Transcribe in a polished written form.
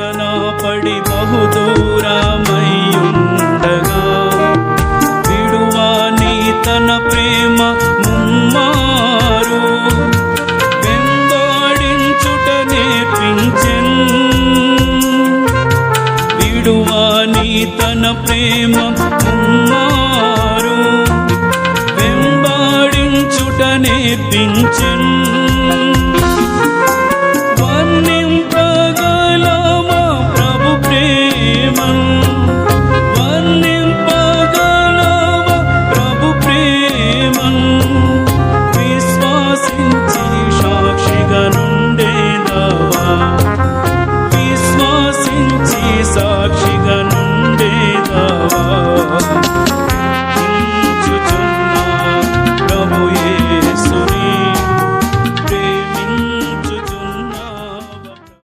వంచన పడి బహుదూరమయ్యుండగా విడువాని తన ప్రేమ ముమ్మారు వెంబడించుట నేర్పించెన్. విడువాని తన ప్రేమ ముమ్మారు వెంబడించుట నేర్పించెన్.